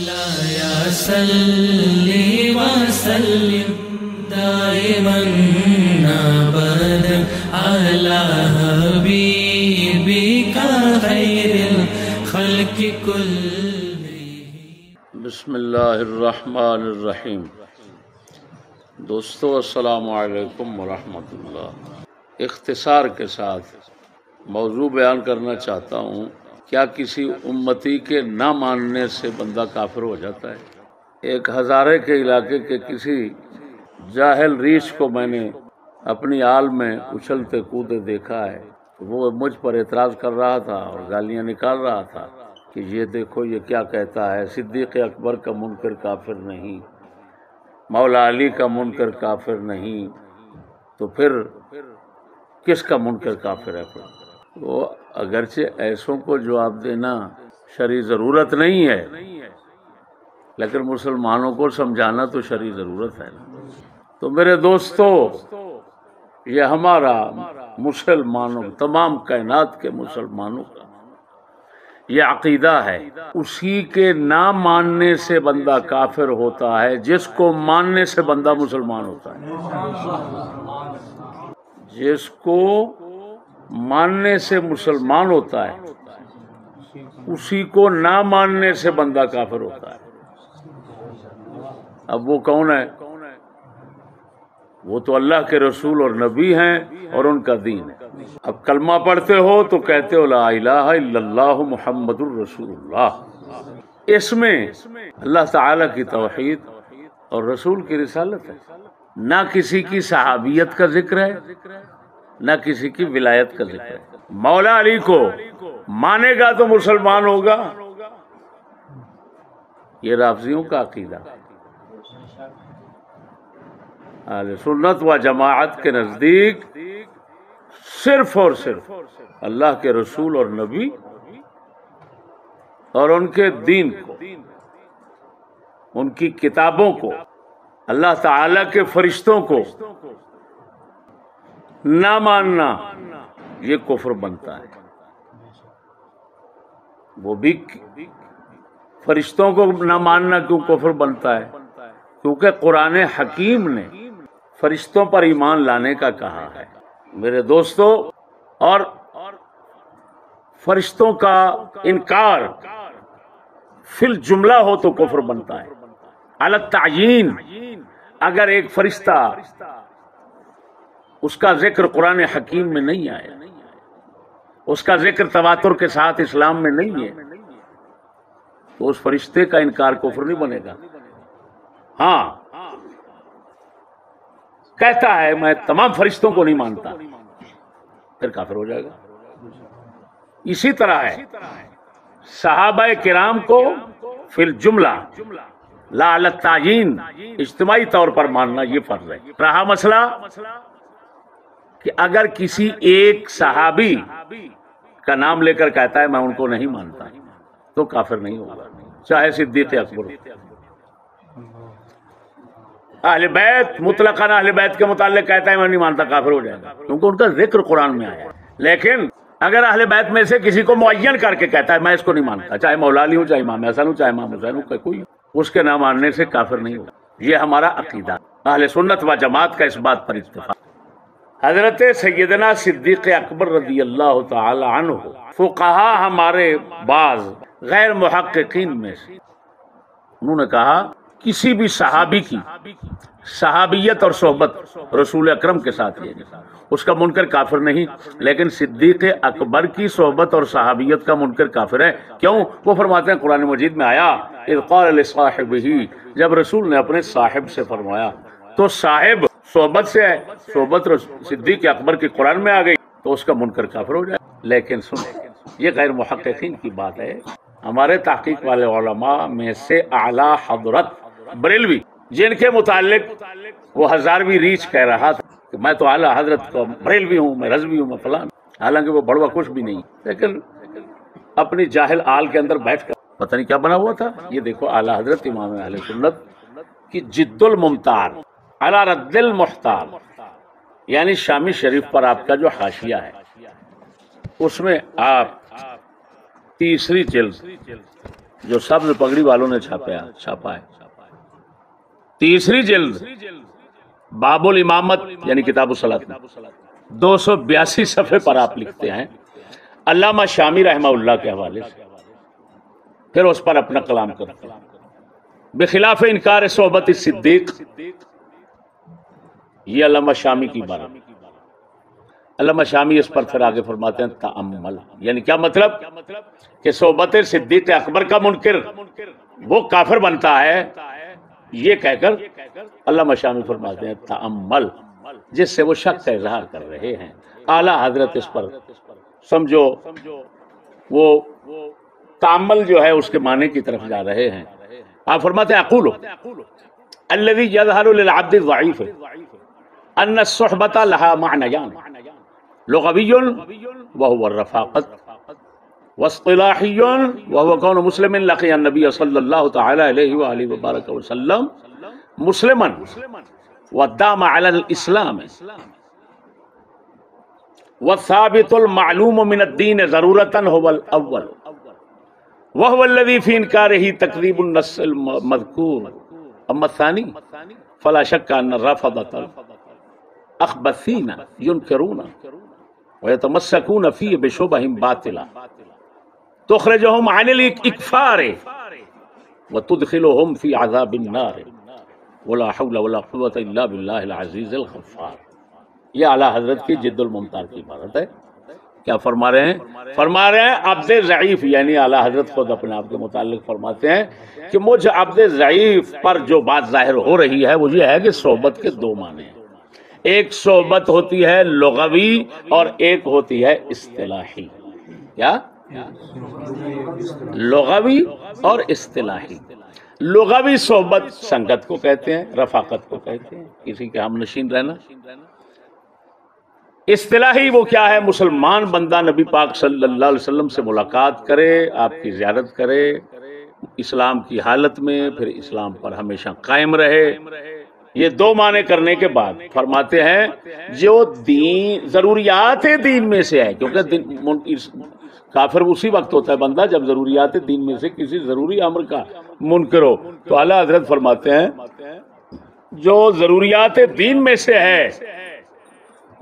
مولایا صلی وسلم دائما ابدا علی حبیبک خیر الخلق کلہم۔ بسم اللہ الرحمن الرحیم۔ دوستو السلام علیکم ورحمۃ اللہ۔ اختصار کے ساتھ موضوع بیان کرنا چاہتا ہوں، کیا کسی امتی کے نہ ماننے سے بندہ کافر ہو جاتا ہے؟ ایک ہزارے کے علاقے کے کسی جاہل ریچھ کو میں نے اپنی آل میں اچھلتے کودے دیکھا ہے، وہ مجھ پر اعتراض کر رہا تھا اور گالیاں نکال رہا تھا کہ یہ دیکھو یہ کیا کہتا ہے، صدیق اکبر کا منکر کافر نہیں، مولا علی کا منکر کافر نہیں، تو پھر کس کا منکر کافر ہے؟ وہ اگرچہ ایسوں کو جواب دینا شرعی ضرورت نہیں ہے، لیکن مسلمانوں کو سمجھانا تو شرعی ضرورت ہے نا۔ تو میرے دوستو، یہ ہمارا مسلمانوں، تمام کائنات کے مسلمانوں کا یہ عقیدہ ہے، اسی کے نہ ماننے سے بندہ کافر ہوتا ہے جس کو ماننے سے بندہ مسلمان ہوتا ہے۔ جس کو ماننے سے مسلمان ہوتا ہے اسی کو نہ ماننے سے بندہ کافر ہوتا ہے۔ اب وہ کون ہے؟ وہ تو اللہ کے رسول اور نبی ہیں اور ان کا دین ہے۔ اب کلمہ پڑھتے ہو تو کہتے ہو لا الہ الا اللہ محمد الرسول اللہ، اس میں اللہ تعالی کی توحید اور رسول کی رسالت ہے، نہ کسی کی صحابیت کا ذکر ہے نہ کسی کی ولایت کا ذکر ہے۔ مولا علی کو مانے گا تو مسلمان ہوگا، یہ رافضیوں کا عقیدہ۔ اہل سنت و جماعت کے نزدیک صرف اور صرف اللہ کے رسول اور نبی اور ان کے دین کو، ان کی کتابوں کو، اللہ تعالی کے فرشتوں کو نہ ماننا یہ کفر بنتا ہے۔ وہ بھی فرشتوں کو نہ ماننا کیوں کفر بنتا ہے؟ کیونکہ قرآن حکیم نے فرشتوں پر ایمان لانے کا کہا ہے میرے دوستو، اور فرشتوں کا انکار فی الجملہ ہو تو کفر بنتا ہے۔ علی التعیین، اگر ایک فرشتہ اس کا ذکر قرآن حکیم میں نہیں آیا، اس کا ذکر تواتر کے ساتھ اسلام میں نہیں ہے، تو اس فرشتے کا انکار کفر نہیں بنے گا۔ ہاں کہتا ہے میں تمام فرشتوں کو نہیں مانتا، پھر کافر ہو جائے گا۔ اسی طرح ہے صحابہ کرام کو فی الجملہ لا علی التعیین اجتماعی طور پر ماننا یہ فرض ہے۔ رہا مسئلہ کہ اگر کسی ایک صحابی کا نام لے کر کہتا ہے میں ان کو نہیں مانتا، تو کافر نہیں ہوگا، چاہے صدیق اکبر ہو۔ اہل بیت مطلقاً اہل بیت کے متعلق کہتا ہے میں نہیں مانتا، کافر ہو جائے گا، کیونکہ ان کا ذکر قرآن میں آیا ہے۔ لیکن اگر اہل بیت میں سے کسی کو معین کر کے کہتا ہے میں اس کو نہیں مانتا، چاہے مولا علی ہوں، چاہے امام حسن ہوں، چاہے امام حسین ہوں، کوئی اس کے نہ ماننے سے کافر نہیں ہوگا۔ یہ ہمارا عقیدہ، اہل سنت و جماعت کا اس بات پر اتفاق۔ حضرت سیدنا صدیق اکبر رضی اللہ تعالی عنہ، فقہا ہمارے بعض غیر محققین میں سے، انہوں نے کہا کسی بھی صحابی کی صحابیت اور صحبت رسول اکرم کے ساتھ ہے، اس کا منکر کافر نہیں، لیکن صدیق اکبر کی صحبت اور صحابیت کا منکر کافر ہے۔ کیوں؟ وہ فرماتے ہیں قرآن مجید میں آیا اذ قال لصاحبہ، جب رسول نے اپنے صاحب سے فرمایا، تو صاحب صحبت سے ہے، صحبت صدیق اکبر کی قرآن میں آ گئی تو اس کا منکر کافر ہو جائے۔ لیکن سنیں، یہ غیر محققین کی بات ہے، ہمارے تحقیق والے علماء میں سے اعلی حضرت بریلوی، جن کے متعلق وہ ہزارویں ریچھ کہہ رہا تھا کہ میں تو اعلی حضرت کا بریلوی ہوں، میں رضوی ہوں، میں فلان، حالانکہ وہ بڑوا کچھ بھی نہیں، لیکن اپنی جاہل آل کے اندر بیٹھ کر پتہ نہیں کیا بنا ہوا تھا۔ یہ دیکھو اعلی حضرت امام اہل سنت کی جد الممتار علی رد المحتال، یعنی شامی شریف پر آپ کا جو حاشیہ ہے اس میں آپ تیسری جلد جو سبز پگڑی والوں نے چھاپا ہے. تیسری جلد باب الامامت یعنی کتاب الصلاۃ 282 صفحے پر آپ لکھتے ہیں علامہ شامی رحمہ اللہ کے حوالے سے، پھر اس پر اپنا کلام کرتے ہیں. بخلاف انکار صحبت صدیق، یہ علامہ شامی کی بات. علامہ شامی اس پر پھر آگے فرماتے ہیں تأمل، یعنی کیا مطلب کہ صحبت صدیق اکبر کا منکر وہ کافر بنتا ہے، یہ کہہ کر علامہ شامی فرماتے ہیں تأمل، جس سے وہ شک کا اظہار کر رہے ہیں. اعلیٰ حضرت اس پر سمجھو وہ تأمل جو ہے اس کے معنی کی طرف جا رہے ہیں. آپ فرماتے ہیں اقول الذي يظهر للعبد الضعيف ان الصحبة لها معنيان لغوي وهو الرفاقة، واصطلاحي وهو كون مسلم لقي النبي صلى الله تعالى عليه وآله وبارك وسلم مسلما ودام على الإسلام، والثابت المعلوم من الدين ضرورة هو الأول وهو الذي في إنكاره تكذيب النص المذكور. أما الثاني فلا شك أن الرافضة أخبثين ينكرون ويتمسكون فيه بشبه باطلة تخرجهم عن الإكفار وتدخلهم في عذاب النار ولا حول ولا قوة إلا بالله العزيز الغفار. یہ اعلیٰ حضرت کی جد الممتار کی عبارت ہے. کیا فرما رہے ہیں؟ فرما رہے ہیں عبد ضعیف، یعنی اعلیٰ حضرت خود اپنے آپ کے متعلق فرماتے ہیں کہ مجھ عبد ضعیف پر جو بات ظاہر ہو رہی ہے وہ یہ ہے کہ صحبت کے دو معنی ہیں. ایک صحبت ہوتی ہے لغوی اور ایک ہوتی ہے اصطلاحی. کیا؟ لغوی اور اصطلاحی. لغوی صحبت سنگت کو کہتے ہیں، رفاقت کو کہتے ہیں، کسی کے ہم نشین رہنا. اصطلاحی وہ کیا ہے؟ مسلمان بندہ نبی پاک صلی اللہ علیہ وسلم سے ملاقات کرے، آپ کی زیارت کرے اسلام کی حالت میں، پھر اسلام پر ہمیشہ قائم رہے. یہ دو معنی کرنے کے بعد فرماتے ہیں جو دین ضروریات دین میں سے ہے، کیونکہ کافر اسی وقت ہوتا ہے بندہ جب ضروریات دین میں سے کسی ضروری امر کا منکر ہو. تو اعلیٰ حضرت فرماتے ہیں جو ضروریات دین میں سے ہے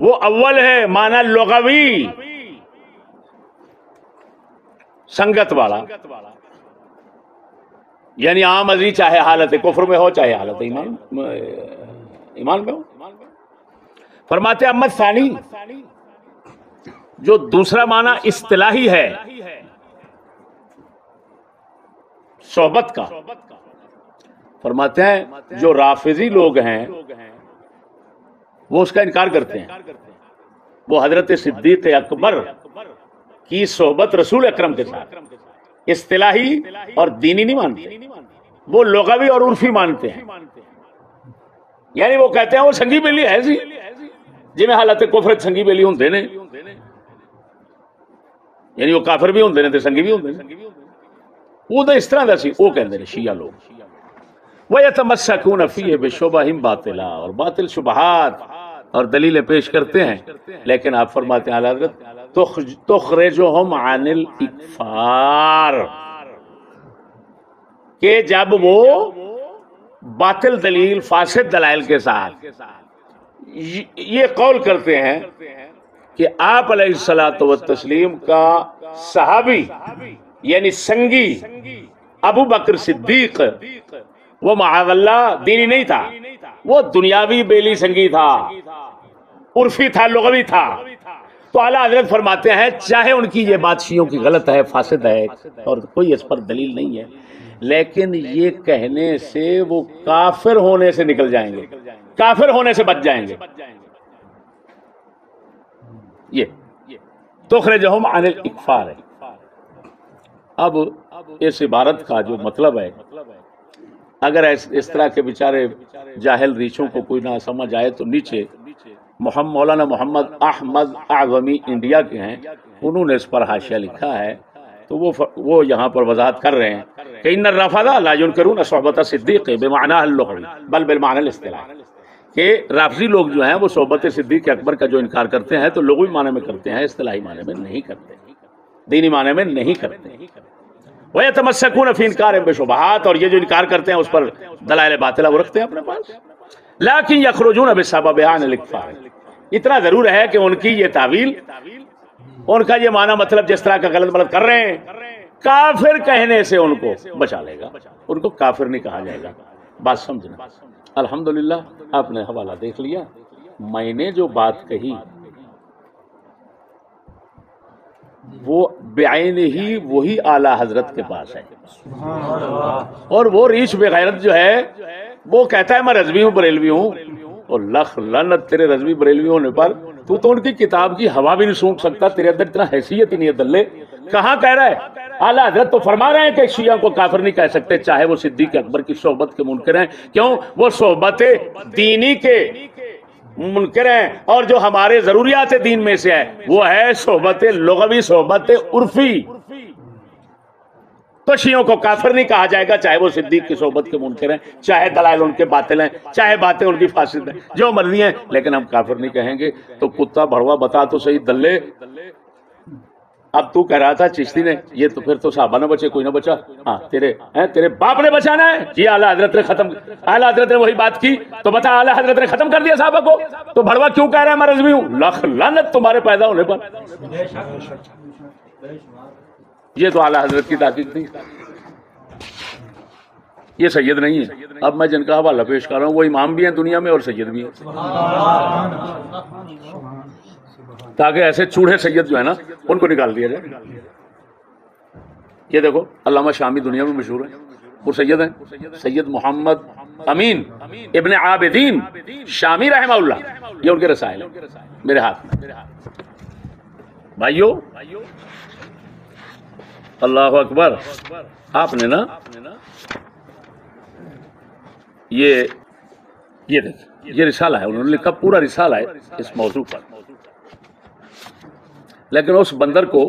وہ اول ہے معنی لغوی سنگت والا، یعنی عام ازی چاہے حالت کفر میں ہو چاہے حالت ایمان میں ہو. فرماتے اما ثانی، جو دوسرا معنی اصطلاحی ہے صحبت کا، فرماتے ہیں جو رافضی لوگ ہیں وہ اس کا انکار کرتے ہیں. وہ حضرت صدیق اکبر کی صحبت رسول اکرم کے ساتھ اصطلاحی اور دینی نہیں مانتے، وہ لغوی اور عرفی مانتے ہیں. یعنی وہ کہتے ہیں وہ سنگی بیلی ہے سی جی میں حالت کفر سنگی بیلی ہوندے نے، یعنی وہ کافر بھی ہوندے نے تے سنگی بھی ہوندے نے. وہ تو اس طرح دا سی. وہ کہندے نے شیعہ لوگ وَيَتَمَسَّكُونَ فِيهِ بِشُبَهٍ باطلا، اور باطل شبہات اور دلیلیں پیش کرتے ہیں. لیکن آپ فرماتے ہیں حضرت تخرجہم عن الاکفار، کہ جب وہ باطل دلیل فاسد دلائل کے ساتھ یہ قول کرتے ہیں کہ آپ علیہ الصلوۃ والتسلیم کا صحابی یعنی سنگی ابو بکر صدیق وہ معاذ اللہ دینی نہیں تھا، وہ دنیاوی بیلی سنگی تھا، عرفی تھا، لغوی تھا. تو اعلیٰ حضرت فرماتے ہیں چاہے ان کی یہ بات شیعوں کی غلط ہے، فاسد ہے اور کوئی اس پر دلیل نہیں ہے، لیکن یہ کہنے سے وہ کافر ہونے سے نکل جائیں گے، کافر ہونے سے بچ جائیں گے. یہ تخرجہم عن الاکفار ہے. اب اس عبارت کا جو مطلب ہے، اگر اس طرح کے بیچارے جاہل ریچھوں کو کوئی نہ سمجھ آئے تو نیچے مولانا محمد احمد اعظمی انڈیا کے ہیں، انہوں نے اس پر حاشیہ لکھا ہے. تو وہ یہاں پر وضاحت کر رہے ہیں کہ ان الرافضہ لا ينکرون صحبت صدیق بمعنى اللغوی بل بالمعنى الاصطلاحی، کہ رافضی لوگ جو ہیں وہ صحبت صدیق اکبر کا جو انکار کرتے ہیں تو لغوی معنی میں کرتے ہیں، اصطلاحی معنی میں نہیں کرتے، دینی معنی میں نہیں کرتے. وَيَتَمَسَّكُونَ فِي إِنْكَارٍ بِشُبْهَاتٍ، اور یہ جو انکار کرتے ہیں اس پر دلائل باطلہ وہ رکھتے ہیں اپنے پاس. لیکن يَخْرُجُونَ بِالسَّبَبِ عَنِ الْإِكْفَارِ، اتنا ضرور ہے کہ ان کی یہ تعویل، ان کا یہ معنی مطلب جس طرح کا غلط ملت کر رہے ہیں، کافر کہنے سے ان کو بچا لے گا، ان کو کافر نہیں کہا جائے گا. بات سمجھنا. الحمدللہ آپ نے حوالہ دیکھ لیا. میں نے جو بات کہی وہ بعین ہی وہی اعلیٰ حضرت کے پاس ہے، اور وہ ریچھ بغیرت جو ہے وہ کہتا ہے میں رضوی ہوں بریلوی ہوں، اور لخ لعنت تیرے رضوی بریلوی ہونے پر، تو ان کی کتاب کی ہوا بھی نہیں سونکھ سکتا، تیرے اندر اتنا حیثیت ہی نہیں ہے دلے. کہاں کہہ رہا ہے؟ اعلیٰ حضرت تو فرما رہے ہیں کہ شیعہ کو کافر نہیں کہہ سکتے چاہے وہ صدیق اکبر کی صحبت کے منکر ہیں. کیوں؟ وہ صحبت دینی کے منکر ہیں، اور جو ہمارے ضروریات دین میں سے ہے وہ ہے صحبت لغوی، صحبت عرفی. تو شیعوں کو کافر نہیں کہا جائے گا چاہے وہ صدیق کی صحبت کے منکر ہیں، چاہے دلائل ان کے باطل ہیں، چاہے باتیں ان کی فاسد ہیں، جو مرضی ہیں، لیکن ہم کافر نہیں کہیں گے. تو کتا بھڑوا بتا تو صحیح دلے. اب تو کہہ رہا تھا چشتی نے یہ تو پھر تو صحابہ نہ بچے، کوئی نہ بچا. ہاں تیرے باپ نے بچانا ہے. جی اعلیٰ حضرت نے ختم، اعلیٰ حضرت نے وہی بات کی تو بتا اعلیٰ حضرت نے ختم کر دیا صحابہ کو. تو بھڑوا کیوں کہہ رہا ہے میں رضوی ہوں؟ لاکھ لعنت تمہارے پیدا ہونے پر. یہ تو اعلیٰ حضرت کی تحقیق نہیں، یہ سید نہیں ہے. اب میں جن کا حوالہ پیش کر رہا ہوں وہ امام بھی ہیں دنیا میں اور سید بھی ہیں، تاکہ ایسے چوڑے سید جو ہے نا ان کو نکال دیا جائے. یہ دیکھو علامہ شامی دنیا میں مشہور ہیں، وہ سید ہیں، سید محمد امین ابن عابدین شامی رحمہ اللہ. یہ ان کے رسائل ہیں میرے ہاتھ میں. بھائیو اللہ اکبر. آپ نے نا یہ دیکھ یہ رسالہ ہے، انہوں نے لکھا پورا رسالہ ہے اس موضوع پر، لیکن اس بندر کو،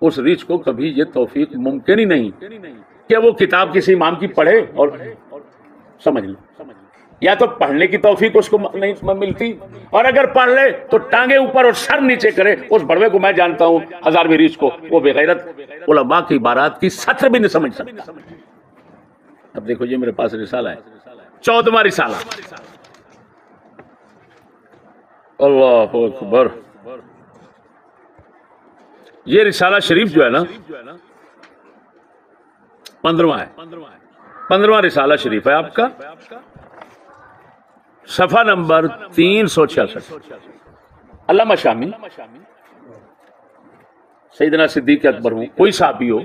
اس ریچھ کو کبھی یہ توفیق ممکن ہی نہیں کہ وہ کتاب کسی امام کی پڑھے اور سمجھ لے. یا تو پڑھنے کی توفیق اس کو نہیں ملتی، اور اگر پڑھ لے تو ٹانگیں اوپر اور سر نیچے کرے. اس بڑوے کو میں جانتا ہوں 1000ویں ریچھ کو، وہ بغیرت علماء کی عبارات کی سطر بھی نہیں سمجھ سکتا. اب دیکھو یہ میرے پاس رسالہ ہے، 14واں رسالہ. اللہ اکبر. یہ رسالہ شریف جو ہے نا 15واں ہے، 15واں رسالہ شریف ہے آپ کا، صفحہ نمبر 366. علامہ شامی سیدنا صدیق اکبر ہوں، کوئی صحابی ہو،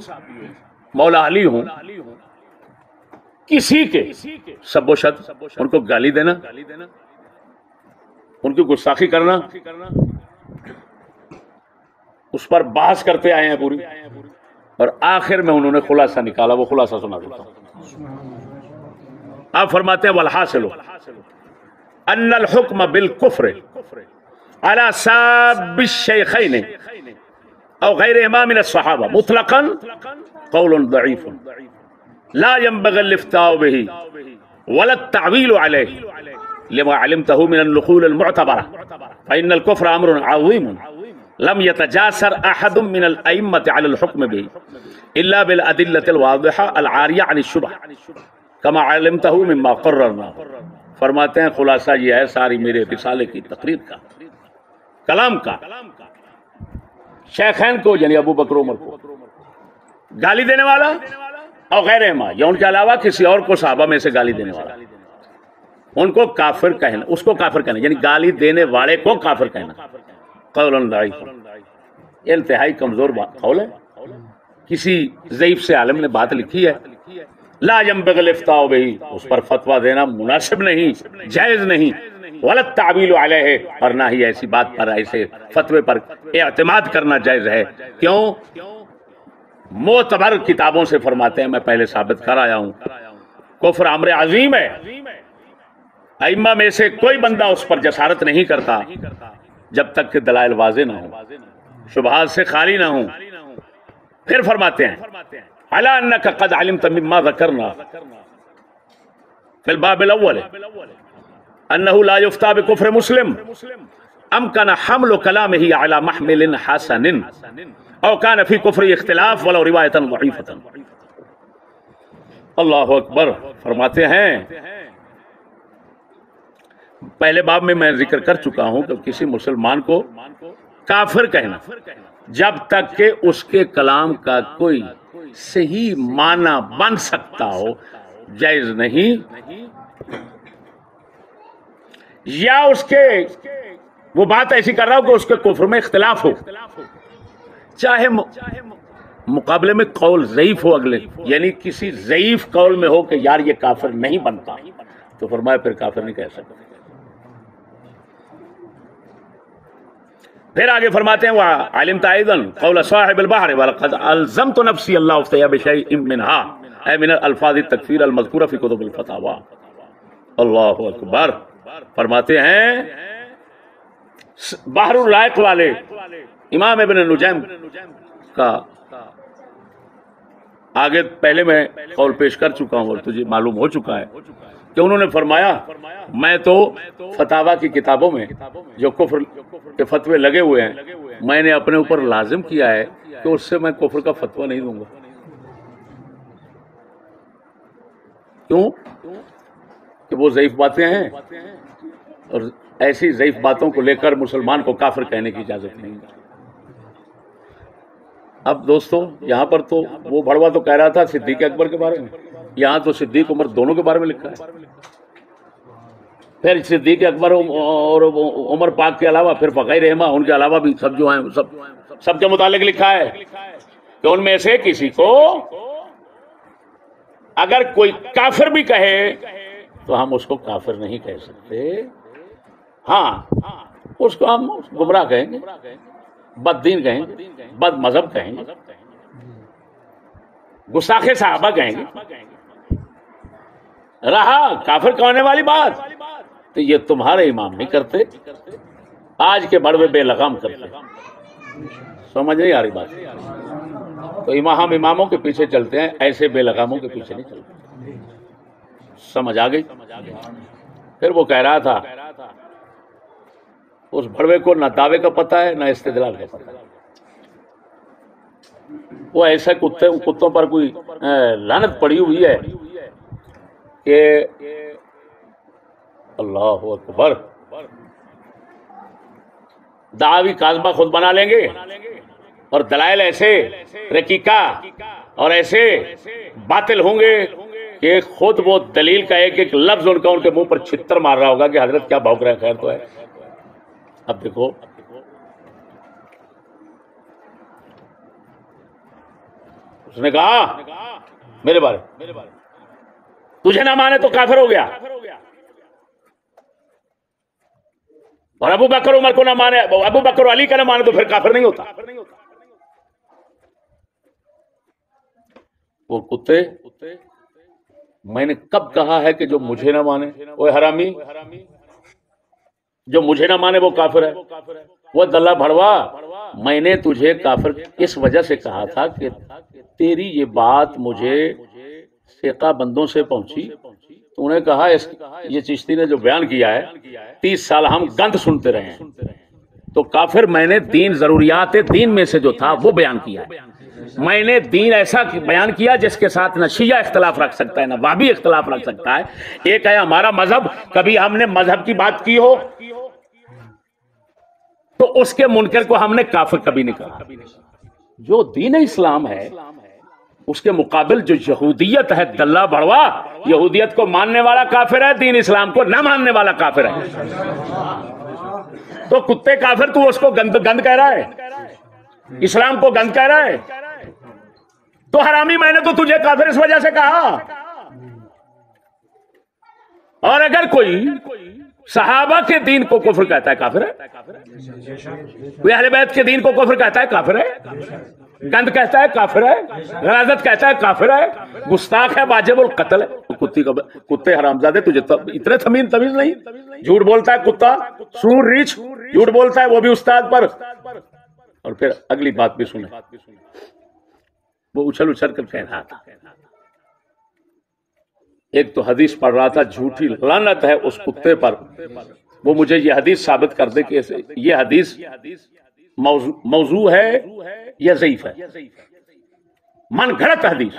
مولا علی ہوں، کسی کے سب و شت، ان کو گالی دینا، ان کی گستاخی کرنا، اس پر بحث کرتے آئے ہیں پوری، اور آخر میں انہوں نے خلاصہ نکالا. وہ خلاصہ سنا دیتا ہوں. آپ فرماتے ہیں والحاصل ان الحکم بالکفر على ساب الشیخین او غیرهما من الصحابہ مطلقا قول ضعیف لا ينبغي الافتاء به ولا التعویل علیہ لما علمته من النقول المعتبرة فإن الكفر امر عظیم لم يتجاسر احد من الائمة على الحكم به الا بالادلة الواضحة العارية عن الشبهة كما علمته مما قررنا. فرماتے ہیں خلاصہ یہ ہے ساری میرے رسالے کی تقریر کا، کلام کا، شیخین کو یعنی ابو بکر عمر کو گالی دینے والا اور غیرہما یا ان کے علاوہ کسی اور کو صحابہ میں سے گالی دینے والا، ان کو کافر کہنا، اس کو کافر کہنا یعنی گالی دینے والے کو کافر کہنا. قول ضعیف، انتہائی کمزور قول ہے. کسی ضعیف سے عالم نے بات لکھی ہے، لا ينبغي الافتاء به، اس پر فتویٰ دینا مناسب نہیں، جائز نہیں، ولا التعویل علیہ، اور نہ ہی ایسی بات پر، ایسے فتوے پر اعتماد کرنا جائز ہے. کیوں؟ معتبر کتابوں سے فرماتے ہیں، میں پہلے ثابت کر آیا ہوں، کفر امر عظیم ہے. ائمہ میں سے کوئی بندہ اس پر جسارت نہیں کرتا جب تک کہ دلائل واضح نہ ہوں، شبہات سے خالی نہ ہوں. پھر فرماتے ہیں عَلَىٰ أَنَّكَ قَدْ عَلِمْتَ مِمَّا ذَكَرْنَا فِي الْبَابِ الْأَوَّلِ أَنَّهُ لَا يُفْتَىٰ بِكُفْرِ مُسْلِمٍ أَمْكَنَ حَمْلُ كَلَامِهِ عَلَىٰ مَحْمِلٍ حَسَنٍ او کان فی کفر اختلاف ولو روایتا ضعیفتا. اللہ اکبر. فرماتے ہیں پہلے باب میں ذکر کر چکا ہوں کہ کسی مسلمان کو کافر کہنا جب تک کہ اس کے کلام کا کوئی صحیح معنی بن سکتا ہو جائز نہیں، یا اس کے وہ بات ایسی کر رہا ہو کہ اس کے کفر میں اختلاف ہو، چاہے مقابلے میں قول ضعیف ہو اگلے، یعنی کسی ضعیف قول میں ہو کہ یار یہ کافر نہیں بنتا، تو فرمایا پھر کافر نہیں کہہ سکتے. پھر آگے فرماتے ہیں وَعَلِمْتَ أَيْضًا قَوْلَ صَاحِبِ الْبَحْرِ وَلَقَدْ أَلْزَمْتُ نَفْسِي اللَّهُ افتيا بشيء منها اے من الفاظ التکفیر المذکورہ فی کتب الفتاوی. اللہ اکبر. فرماتے ہیں بحر الرائق والے امام ابن نجیم کا آگے پہلے میں قول پیش کر چکا ہوں اور تجھے معلوم ہو چکا ہے کہ انہوں نے فرمایا میں تو فتاوی کی کتابوں میں جو کفر کے فتوے لگے ہوئے ہیں میں نے اپنے اوپر لازم کیا ہے کہ اس سے میں کفر کا فتویٰ نہیں دوں گا. کیوں؟ کہ وہ ضعیف باتیں ہیں اور ایسی ضعیف باتوں کو لے کر مسلمان کو کافر کہنے کی اجازت نہیں. اب دوستو یہاں پر تو وہ بھڑوا تو کہہ رہا تھا صدیق اکبر کے بارے میں، یہاں تو صدیق عمر دونوں کے بارے میں لکھا ہے. پھر صدیق اکبر اور عمر پاک کے علاوہ پھر فقہ رحمہ ان کے علاوہ بھی سب جو ہیں سب کے متعلق لکھا ہے کہ ان میں سے کسی کو اگر کوئی کافر بھی کہے تو ہم اس کو کافر نہیں کہہ سکتے. ہاں اس کو ہم گمراہ کہیں گے، بد دین کہیں گے، بد مذہب کہیں گے، گستاخ صحابہ کہیں گے. رہا کافر کہنے والی بات تو یہ تمہارے امام نہیں کرتے، آج کے بڑوے بے لگام کرتے. سمجھ نہیں آ رہی بات؟ تو ہم اماموں کے پیچھے چلتے ہیں، ایسے بے لگاموں کے پیچھے نہیں چلتے. سمجھ آ گئی؟ پھر وہ کہہ رہا تھا اس بڑوے کو نہ دعوے کا پتہ ہے نہ استدلال کا پتہ ہے. وہ ایسے کتوں پر کوئی لعنت پڑی ہوئی ہے کہ اللہ اکبر دعوی کاذبہ خود بنا لیں گے اور دلائل ایسے رقیقہ اور ایسے باطل ہوں گے کہ خود وہ دلیل کا ایک ایک لفظ ان کا ان کے منہ پر چھتر مار رہا ہوگا کہ حضرت کیا بھونک رہے ہیں، خیر تو ہے. اب دیکھو اس نے کہا میرے بارے تجھے نہ مانے تو کافر ہو گیا، اور ابو بکر عمر کو نہ مانے، ابو بکر علی کا نہ مانے تو پھر کافر نہیں ہوتا. وہ کتے میں نے کب کہا ہے کہ جو مجھے نہ مانے وہ حرامی، جو مجھے نہ مانے وہ کافر ہے. وہ دلہ بھڑوا میں نے تجھے کافر اس وجہ سے کہا تھا کہ تیری یہ بات مجھے ثقہ بندوں سے پہنچی. تو انہیں کہا یہ چشتی نے جو بیان کیا ہے 30 سال ہم گند سنتے رہے ہیں، تو کافر میں نے دین ضروریات دین میں سے جو تھا وہ بیان کیا ہے. میں نے دین ایسا بیان کیا جس کے ساتھ نہ شیعہ اختلاف رکھ سکتا ہے نہ وہابی اختلاف رکھ سکتا ہے. ایک ہے ہمارا مذہب، کبھی ہم نے مذہب کی بات کی ہو تو اس کے منکر کو ہم نے کافر کبھی نہیں کہا. جو دین اسلام ہے اس کے مقابل جو یہودیت ہے دلہ بھڑوا، یہودیت کو ماننے والا کافر ہے، دین اسلام کو نہ ماننے والا کافر ہے. تو کتے کافر تو اس کو گند کہہ رہا ہے، اسلام کو گند کہہ رہا ہے. تو حرامی میں نے تو تجھے کافر اس وجہ سے کہا. اور اگر کوئی صحابہ کے دین کو کفر کہتا ہے کافر ہے، کوئی اہل بیت کے دین کو کفر کہتا ہے کافر ہے، گند کہتا ہے کافر ہے، غلاظت کہتا ہے کافر ہے، گستاخ ہے، واجب القتل ہے. کتے حرامزادے تجھے اتنے تمیز نہیں؟ جھوٹ بولتا ہے کتا، سور ریچھ جھوٹ بولتا ہے، وہ بھی استاد پر. اور پھر اگلی بات بھی سنیں، وہ اچھل کر کہہ رہا تھا. ایک تو حدیث پڑھ رہا تھا جھوٹی لعنت ہے اس کتے پر، وہ مجھے یہ حدیث ثابت کر دے کہ یہ حدیث موضوع ہے یا ضعیف ہے؟ من گھڑت حدیث.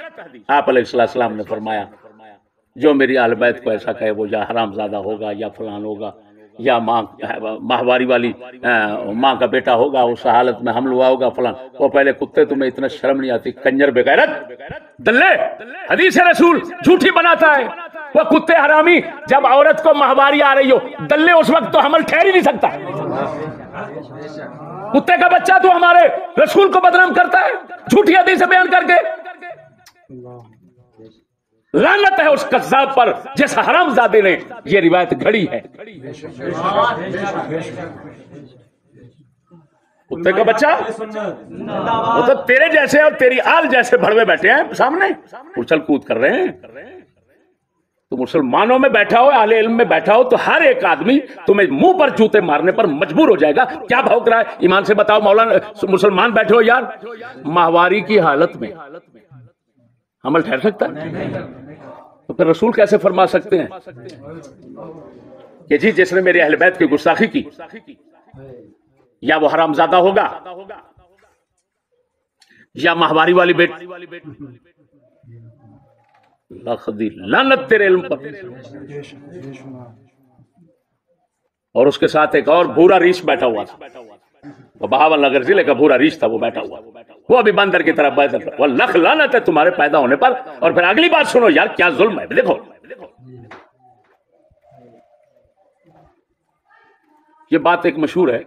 آپ علیہ السلام نے فرمایا جو میری اہل بیت کو ایسا کہے وہ یا حرام زادہ ہوگا یا فلان ہوگا یا ماہواری والی ماں کا بیٹا ہوگا، اس حالت میں حمل ہوا ہوگا فلان. وہ پہلے کتے تمہیں اتنا شرم نہیں آتی؟ کنجر بغیرت دلے حدیث رسول جھوٹی بناتا ہے. وہ کتے حرامی، جب عورت کو ماہواری آ رہی ہو دلے اس وقت تو حمل ٹھہر ہی نہیں سکتا. کتے کا بچہ تو ہمارے رسول کو بدنام کرتا ہے جھوٹی حدیث بیان کر کے. لعنت ہے اس کذاب پر جس حرام زادے نے یہ روایت گھڑی ہے. کتے کا بچہ وہ تو تیرے جیسے اور تیری آل جیسے بھڑوے بیٹھے ہیں سامنے اچھل کود کر رہے ہیں. تو مسلمانوں میں بیٹھا ہو، اہل علم میں بیٹھا ہو، تو ہر ایک آدمی تمہیں منہ پر جوتے مارنے پر مجبور ہو جائے گا. کیا بھوک رہا ہے؟ ایمان سے بتاؤ مولانا، مسلمان بیٹھے ہو یار، ماہواری کی حالت میں حمل ٹھہر سکتا ہے؟ تو پھر رسول کیسے فرما سکتے ہیں کہ جی جس نے میرے اہل بیت کی گستاخی کی یا وہ حرام زادہ ہوگا یا ماہواری والی بیٹی. لعنت تیرے علم پر. اور اس کے ساتھ ایک اور بھورا ریچھ بیٹھا ہوا تھا، وہ بہاول نگر ضلع کا بھورا ریچھ تھا، وہ بیٹھا ہوا، وہ ابھی بندر کی طرف بیٹھا تھا. وہ لکھ لعنت ہے تمہارے پیدا ہونے پر. اور پھر اگلی بات سنو یار، کیا ظلم ہے. دیکھو یہ بات ایک مشہور ہے،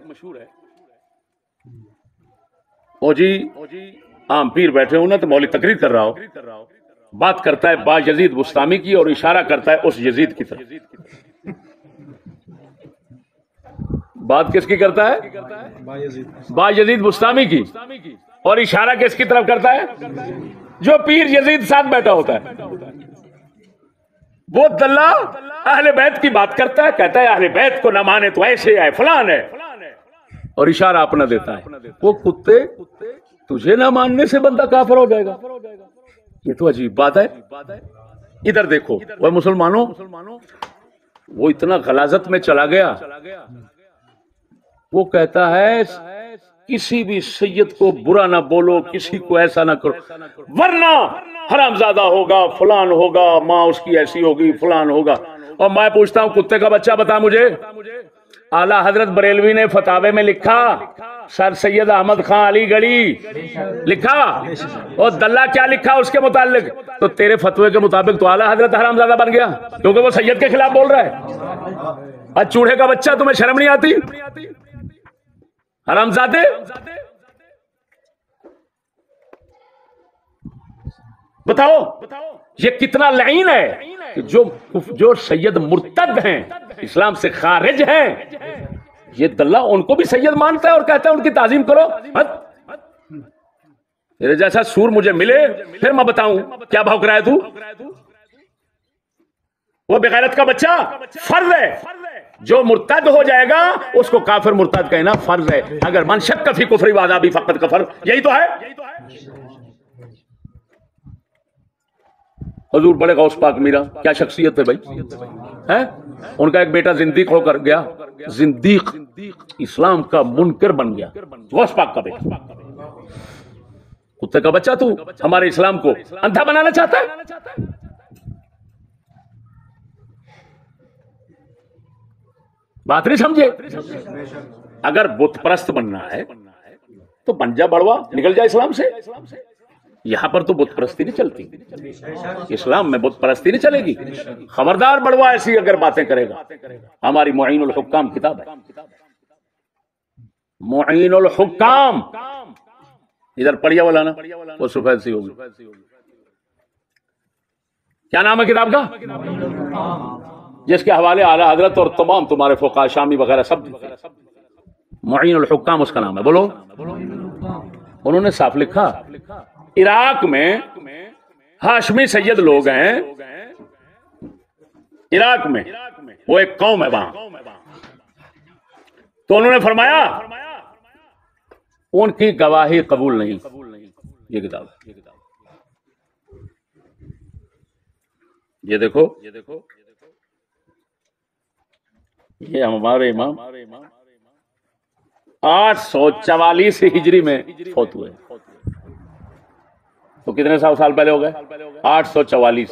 او جی عام پیر بیٹھے ہوں نا تو مولوی تقریر کر رہا ہو، بات کرتا ہے با یزید بستامی کی اور اشارہ کرتا ہے اس یزید کی طرف. بات کس کی کرتا ہے؟ با یزید بستامی کی. اور اشارہ کس کی طرف کرتا ہے؟ جو پیر یزید ساتھ بیٹھا ہوتا ہے. وہ دلہ اہل بیت کی بات کرتا ہے، کہتا ہے اہل بیت کو نہ مانے تو ایسے ہے فلان ہے، اور اشارہ اپنا دیتا ہے. وہ کتے تجھے نہ ماننے سے بندہ کافر ہو جائے گا؟ یہ تو عجیب بات ہے. ادھر دیکھو وہ مسلمانوں، وہ اتنا غلاظت میں چلا گیا، وہ کہتا ہے کسی بھی سید کو برا نہ بولو، کسی کو ایسا نہ کرو ورنہ حرام زادہ ہوگا، فلان ہوگا، ماں اس کی ایسی ہوگی، فلان ہوگا. اور میں پوچھتا ہوں کتے کا بچہ بتا مجھے، اعلیٰ حضرت بریلوی نے فتاوے میں لکھا، سر سید احمد خان علی گڑھی لکھا، اور دلہ کیا لکھا اس کے متعلق؟ تو تیرے فتوے کے مطابق تو اعلیٰ حضرت حرام زادہ بن گیا کیونکہ وہ سید کے خلاف بول رہا ہے. اور چوڑے کا بچہ تمہیں شرم نہیں آتی؟ حرام زادے. بتاؤ یہ کتنا لعین ہے کہ جو سید مرتد ہیں، اسلام سے خارج ہیں، یہ دلہ ان کو بھی سید مانتا ہے اور کہتا ہے ان کی تعظیم کرو. تیرے جیسا سور مجھے ملے پھر میں بتاؤں کیا بھوک رہا ہے تو. وہ بغیرت کا بچہ فرض ہے، جو مرتد ہو جائے گا اس کو کافر مرتد کہنا فرض ہے. اگر من شک فی کفر وعذابی فقط کفر، یہی تو ہے. حضور بڑے غوث پاک میرا کیا شخصیت ہے بھائی، ہے؟ ان کا ایک بیٹا زندیق ہو کر گیا، زندیق اسلام کا منکر بن گیا، غوث پاک کا بیٹا. کتے کا بچہ تو ہمارے اسلام کو اندھا بنانا چاہتا ہے. بات نہیں سمجھے؟ اگر بت پرست بننا ہے تو بن جا بڑوا، نکل جا اسلام سے. یہاں پر تو بت پرستی نہیں چلتی، اسلام میں بت پرستی نہیں چلے گی. خبردار بڑوا ایسی اگر باتیں کرے گا. ہماری معین الحکام کتاب ہے، معین الحکام، ادھر پڑھیا والا نا، وہ سفید سی ہوگی. کیا نام ہے کتاب کا؟ جس کے حوالے اعلیٰ حضرت اور تمام تمہارے فقہاء شامی وغیرہ سب. معین الحکام اس کا نام ہے. بولو. انہوں نے صاف لکھا عراق میں ہاشمی سید لوگ ہیں، عراق میں وہ ایک قوم ہے وہاں. تو انہوں نے فرمایا ان کی گواہی قبول نہیں. یہ کتاب ہے، یہ دیکھو، یہ ہمارے امام 844 ہجری میں فوت ہوئے. تو کتنے سال پہلے ہو گئے؟ 844.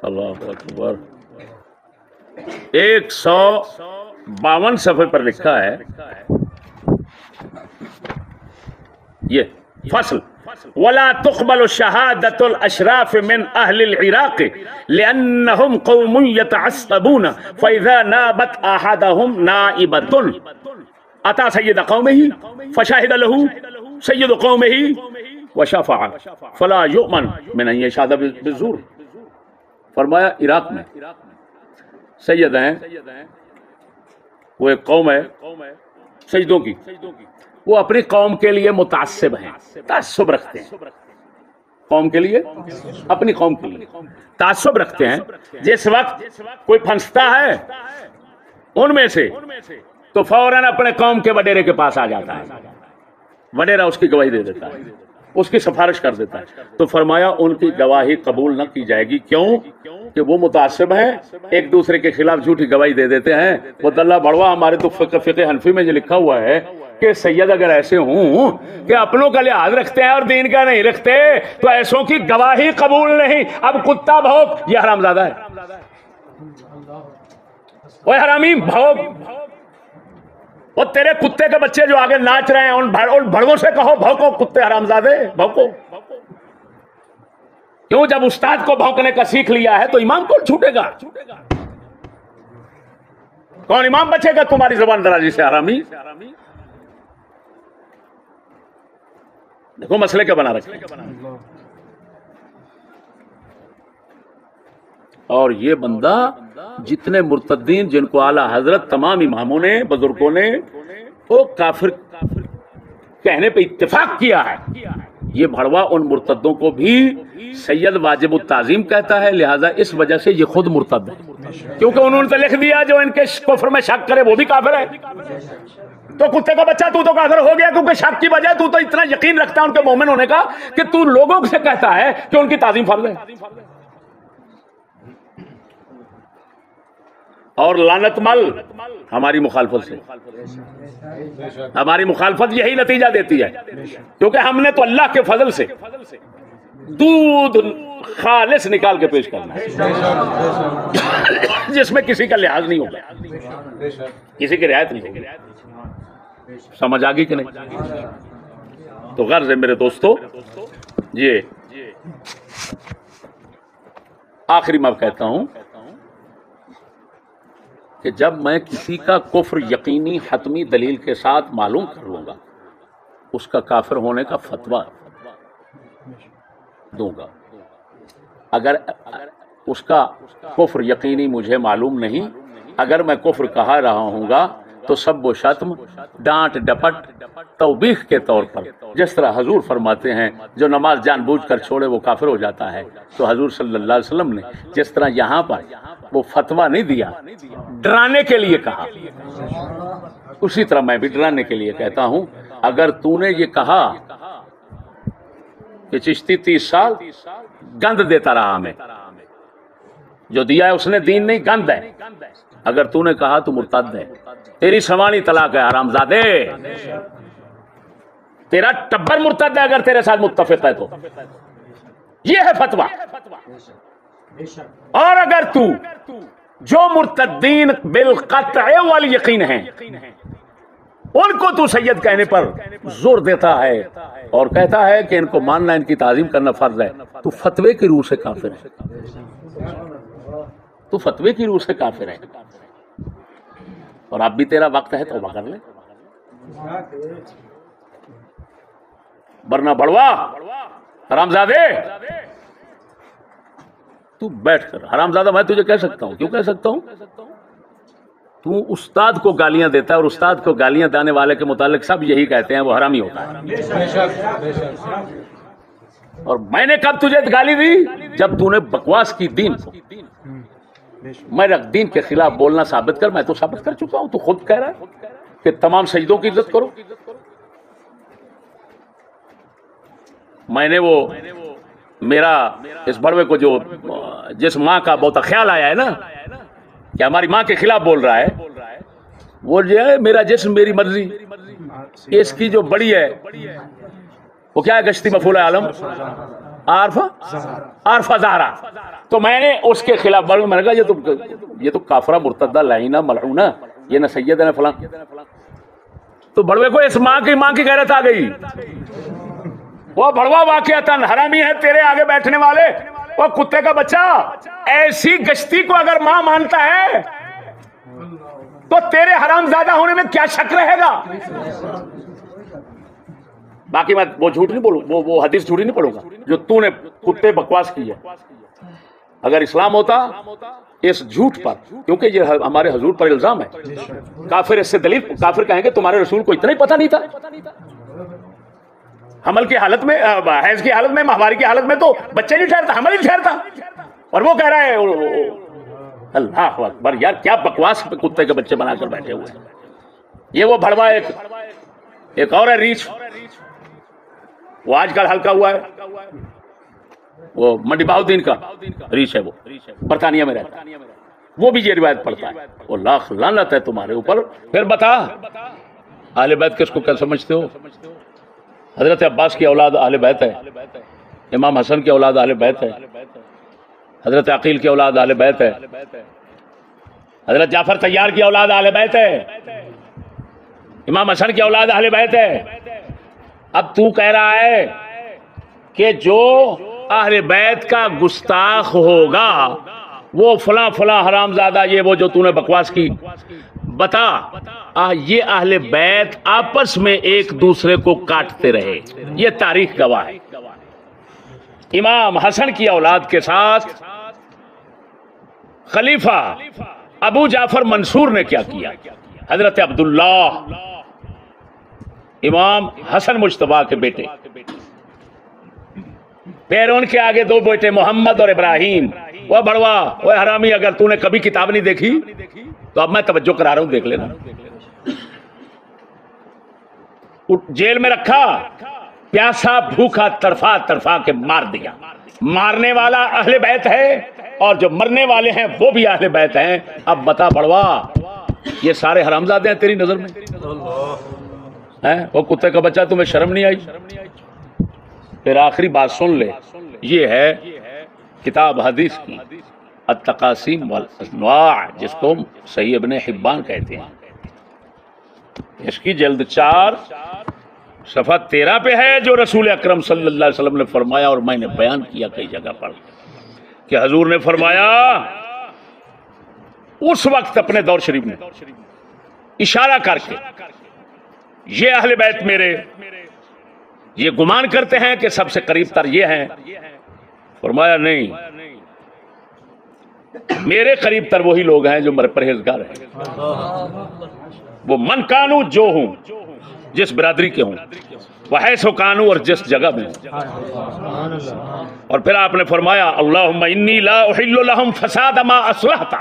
اللہ اکبر. 152 صفحے پر لکھا ہے یہ فصل: ولا تقبل شهادة الأشراف من أهل العراق لأنهم قوم يتعصبون فإذا نابت أحدهم نائبة أتى سيد قومه فشهد له سيد قومه وشفع فلا يؤمن من أن يشهد بالزور. فرمایا عراق میں سید ہیں، وہ ایک قوم ہے سجدوں کی، وہ اپنی قوم کے لیے متعصب ہیں، تعصب رکھتے ہیں. قوم کے لیے، اپنی قوم کے لیے تعصب رکھتے ہیں. جس وقت کوئی پھنستا ہے ان میں سے تو فوراً اپنے قوم کے وڈیرے کے پاس آ جاتا ہے، وڈیرا اس کی گواہی دے دیتا ہے، اس کی سفارش کر دیتا ہے. تو فرمایا ان کی گواہی قبول نہ کی جائے گی. کیوں؟ کہ وہ متعصب ہیں، ایک دوسرے کے خلاف جھوٹی گواہی دے دیتے ہیں. وہ دلہ بڑوا ہمارے تو فقہ حنفی میں یہ لکھا ہوا ہے کہ سید اگر ایسے ہوں کہ اپنوں کا لحاظ رکھتے ہیں اور دین کا نہیں رکھتے تو ایسوں کی گواہی قبول نہیں. اب کتا بھونک، یہ حرامزادہ ہے. وہ حرامی بھونک، وہ تیرے کتے کے بچے جو آگے ناچ رہے ہیں ان بھڑووں سے کہو بھونکو، کتے حرامزادے بھونکو. کیوں؟ جب استاد کو بھونکنے کا سیکھ لیا ہے تو امام کون چھوٹے گا؟ کون امام بچے گا تمہاری زبان درازی سے؟ حرامی. دیکھو مسئلے کیا بنا رکھے. اور یہ بندہ جتنے مرتدین جن کو اعلی حضرت تمام اماموں نے بزرگوں نے وہ کافر کہنے پہ اتفاق کیا ہے، یہ بھڑوا ان مرتدوں کو بھی سید واجب التعظیم کہتا ہے. لہذا اس وجہ سے یہ خود مرتد ہے، کیونکہ انہوں نے تو لکھ دیا جو ان کے کفر میں شک کرے وہ بھی کافر ہے. تو کتے کا بچہ تو کافر ہو گیا، کیونکہ شک کی وجہ تو اتنا یقین رکھتا ہے ان کے مومن ہونے کا کہ تو لوگوں سے کہتا ہے کہ ان کی تعظیم فرض ہے. اور لعنت مل ہماری مخالفت سے، ہماری مخالفت یہی نتیجہ دیتی ہے، کیونکہ ہم نے تو اللہ کے فضل سے دودھ خالص نکال کے پیش کرنا ہے جس میں کسی کا لحاظ نہیں ہوگا، کسی کی رعایت نہیں ہوگی. سمجھ آ گئی کہ نہیں؟ تو غرض ہے میرے دوستو، یہ آخری میں کہتا ہوں کہ جب میں کسی کا کفر یقینی حتمی دلیل کے ساتھ معلوم کر لوں گا اس کا کافر ہونے کا فتویٰ دوں گا. اگر اس کا کفر یقینی مجھے معلوم نہیں، اگر میں کفر کہا رہا ہوں گا تو سب و شتم، ڈانٹ ڈپٹ، توبیخ کے طور پر، جس طرح حضور فرماتے ہیں جو نماز جان بوجھ کر چھوڑے وہ کافر ہو جاتا ہے، تو حضور صلی اللہ علیہ وسلم نے جس طرح یہاں پر وہ فتویٰ نہیں دیا، ڈرانے کے لیے کہا، اسی طرح میں بھی ڈرانے کے لیے کہتا ہوں. اگر تو نے یہ کہا کہ چشتی 30 سال گند دیتا رہا ہمیں، جو دیا ہے اس نے دین نہیں، گند ہے، اگر تو نے کہا تو مرتد ہے، تیری سوانی طلاق ہے حرامزادے، تیرا ٹبر مرتد ہے اگر تیرے ساتھ متفق ہے تو. یہ ہے فتویٰ. اور اگر تو جو مرتدین بالقطع والیقین ہیں ان کو تو سید کہنے پر زور دیتا ہے اور کہتا ہے کہ ان کو ماننا، ان کی تعظیم کرنا فرض ہے، تو فتوے کی روح سے کافر ہے، تو فتوے کی روح سے کافر ہے. اور اب بھی تیرا وقت ہے توبہ کر لے، ورنہ بڑوا حرامزادے تو بیٹھ کر. حرامزادہ میں تجھے کہہ سکتا ہوں، کیوں کہہ سکتا ہوں؟ تو استاد کو گالیاں دیتا ہے اور استاد کو گالیاں دینے والے کے متعلق سب یہی کہتے ہیں وہ حرامی ہوتا ہے. اور میں نے کب تجھے گالی دی؟ جب تو نے بکواس کی دین کو. میں دین کے خلاف بولنا ثابت کر، میں تو ثابت کر چکا ہوں. تو خود کہہ رہا ہے کہ تمام سجدوں کی عزت کرو. میں نے وہ میرا اس بڑوے کو جو جس ماں کا بہت خیال آیا ہے نا کہ ہماری ماں کے خلاف بول رہا ہے، وہ جو ہے میرا جسم میری مرضی، اس کی جو بڑی ہے وہ کیا ہے؟ گشتی مفعول عالم عارفہ زہرا. تو میں نے اس کے خلاف بڑھ، میں نے کہا یہ تو کافرہ مرتدہ لعینہ ملعونہ، یہ نہ سید ہے نہ فلاں. تو بڑوے کو اس ماں کی غیرت آ گئی. وہ بڑوا واقعتاً حرامی ہے تیرے آگے بیٹھنے والے، وہ کتے کا بچہ. ایسی گشتی کو اگر ماں مانتا ہے تو تیرے حرام زادہ ہونے میں کیا شک رہے گا؟ باقی میں وہ جھوٹ نہیں بولوں، وہ حدیث جھوٹی نہیں پڑھوں گا جو تو نے کتے بکواس کی ہے. اگر اسلام ہوتا اس جھوٹ پر، کیونکہ یہ ہمارے حضور پر الزام ہے، کافر اس سے دلیل، کافر کہیں گے تمہارے رسول کو اتنا ہی پتہ نہیں تھا. حمل کی حالت میں، حیض کی حالت میں، ماہواری کی حالت میں تو بچے نہیں ٹھہرتا، حمل ہی ٹھہرتا، اور وہ کہہ رہا ہے اللہ اکبر. یار کیا بکواس کتے کے بچے بنا کر بیٹھے ہوئے ہیں. یہ وہ بھڑوا ایک اور ہے ریچھ، وہ آج کل ہلکا ہوا ہے، وہ منڈی بہاؤدین کا ریچھ ہے، وہ برطانیہ میں رہتا ہے، وہ بھی یہ روایت پڑھتا ہے. وہ لاکھ لعنت ہے تمہارے اوپر. پھر بتا اہل بیت کس کو کیا سمجھتے ہو؟ حضرت عباس کی اولاد اہل بیت ہے، امام حسن کی اولاد اہل بیت ہے، حضرت عقیل کی اولاد اہل بیت ہے، حضرت جعفر طیار کی اولاد اہل بیت ہے، امام حسن کی اولاد اہل بیت ہے. اب تو کہہ رہا ہے کہ جو اہل بیت کا گستاخ ہوگا وہ فلاں فلاں حرام زادہ، یہ وہ جو تو نے بکواس کی. بتا یہ اہل بیت آپس میں ایک دوسرے کو کاٹتے رہے، یہ تاریخ گواہ ہے. امام حسن کی اولاد کے ساتھ خلیفہ ابو جعفر منصور نے کیا کیا؟ حضرت عبداللہ امام حسن مجتبیٰ کے بیٹے، پھر ان کے آگے دو بیٹے محمد اور ابراہیم. وہ بڑوا، وہ حرامی، اگر تو نے کبھی کتاب نہیں دیکھی تو اب میں توجہ کرا رہا ہوں، دیکھ لینا. جیل میں رکھا، پیاسا بھوکا تڑفا تڑفا کے مار دیا. مارنے والا اہل بیت ہے اور جو مرنے والے ہیں وہ بھی اہل بیت ہیں. اب بتا بڑوا، یہ سارے حرامزادے ہیں تیری نظر میں؟ وہ کتے کا بچہ، تمہیں شرم نہیں آئی؟ پھر آخری بات سن لے، یہ ہے کتاب حدیث کی التقاسیم والانواع، جس کو صحیح ابن حبان کہتے ہیں. اس کی جلد 4 صفحہ 13 پہ ہے جو رسول اکرم صلی اللہ علیہ وسلم نے فرمایا، اور میں نے بیان کیا کئی جگہ پر کہ حضور نے فرمایا اس وقت اپنے دور شریف میں اشارہ کر کے، یہ اہل بیت میرے یہ گمان کرتے ہیں کہ سب سے قریب تر یہ ہیں. فرمایا نہیں، میرے قریب تر وہی لوگ ہیں جو میرے پرہیزگار ہیں. وہ من کانو، جو ہوں، جس برادری کے ہوں، وہ حیث و کانو، اور جس جگہ میں ہوں. اور پھر آپ نے فرمایا اللہم انی لا احل لہم فساد ما اصلحت،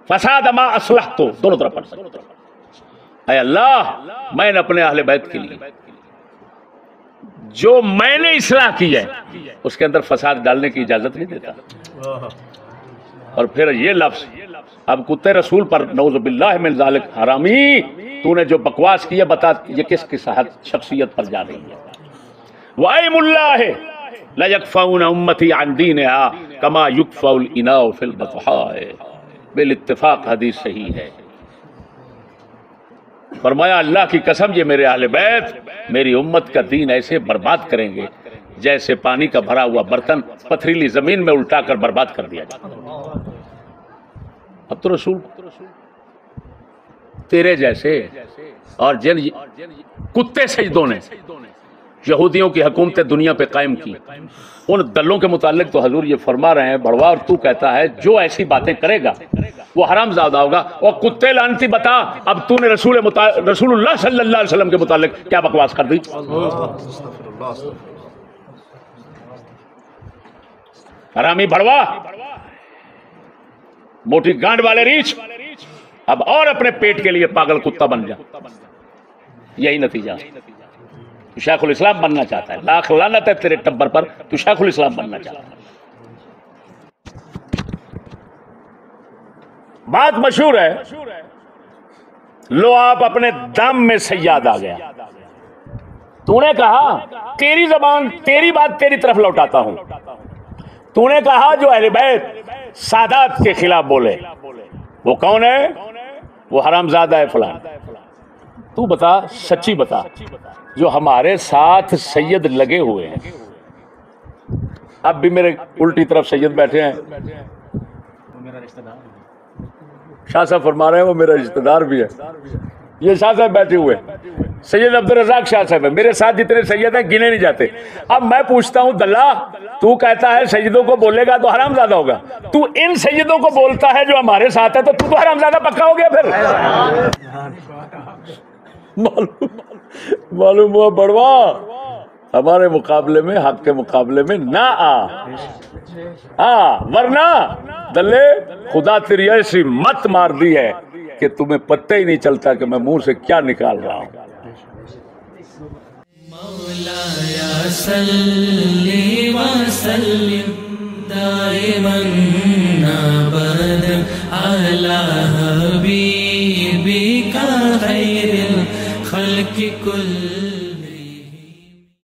فساد ما اصلحت، دونوں طرف پڑھ سکتے. اے اللہ، میں نے اپنے اہل بیت کے لیے جو میں نے اصلاح کی ہے اس کے اندر فساد ڈالنے کی اجازت نہیں دیتا. اور پھر یہ لفظ، اب کتے رسول پر نعوذ باللہ من ذالک حرامی، تو نے جو بکواس کی ہے، بتا یہ کس کی شخصیت پر جا رہی ہے. وَأَيْمُ اللَّهِ لَيَكْفَوْنَ أُمَّتِي عَنْ دِينِهَا كَمَا يُكْفَوْ الْإِنَاءُ فِي الْبَطْحَاءِ، بالاتفاق حدیث صحیح ہے. فرمایا اللہ کی قسم، یہ میرے اہل بیت میری امت کا دین ایسے برباد کریں گے جیسے پانی کا بھرا ہوا برتن پتھریلی زمین میں الٹا کر برباد کر دیا جاتا. اب تو رسول تیرے جیسے اور جن کتے سجدوں نے یہودیوں کی حکومت دنیا پہ قائم کی، ان دلوں کے متعلق تو حضور یہ فرما رہے ہیں بڑوا، اور تو کہتا ہے جو ایسی باتیں کرے گا وہ حرام زادہ ہوگا. اور کتے لعنتی بتا، اب تو نے رسول اللہ صلی اللہ علیہ وسلم کے متعلق کیا بکواس کر دی؟ حرامی بڑوا، موٹی گانڈ والے ریچھ، اب اور اپنے پیٹ کے لیے پاگل کتا بن جا. یہی نتیجہ. تو شیخ الاسلام بننا چاہتا ہے، لاکھ لعنت ہے تیرے ٹبر پر، تو شیخ الاسلام بننا چاہتا ہے. بات مشہور ہے، لو آپ اپنے دم میں سیاد آ گیا. تو نے کہا تیری زبان تیری بات تیری طرف لوٹاتا ہوں. تو نے کہا جو اہل بیت سادات کے خلاف بولے وہ کون ہے؟ وہ حرامزادہ ہے فلان. تو بتا، سچی بتا، جو ہمارے ساتھ سید لگے ہوئے ہیں، اب بھی میرے الٹی طرف سید بیٹھے ہیں، شاہ صاحب فرما رہے ہیں وہ میرا رشتہ دار بھی ہے. یہ شاہ صاحب بیٹھے ہوئے سید عبدالرزاق شاہ صاحب ہے، میرے ساتھ جتنے سید ہیں گنے نہیں جاتے. اب میں پوچھتا ہوں دلہ، تو کہتا ہے سیدوں کو بولے گا تو حرام زادہ ہوگا، تو ان سیدوں کو بولتا ہے جو ہمارے ساتھ ہے، تو حرام زادہ پکا ہو گیا. پھر معلوم ہوا بڑوا ہمارے مقابلے میں، حق کے مقابلے میں نہ آ، ورنہ دلے خدا تیری ایسی مت مار دی ہے کہ تمہیں پتہ ہی نہیں چلتا کہ میں منہ سے کیا نکال رہا ہوں. مولایا صلی وسلم دائما ابدا علی حبیبک خیر الخلق کل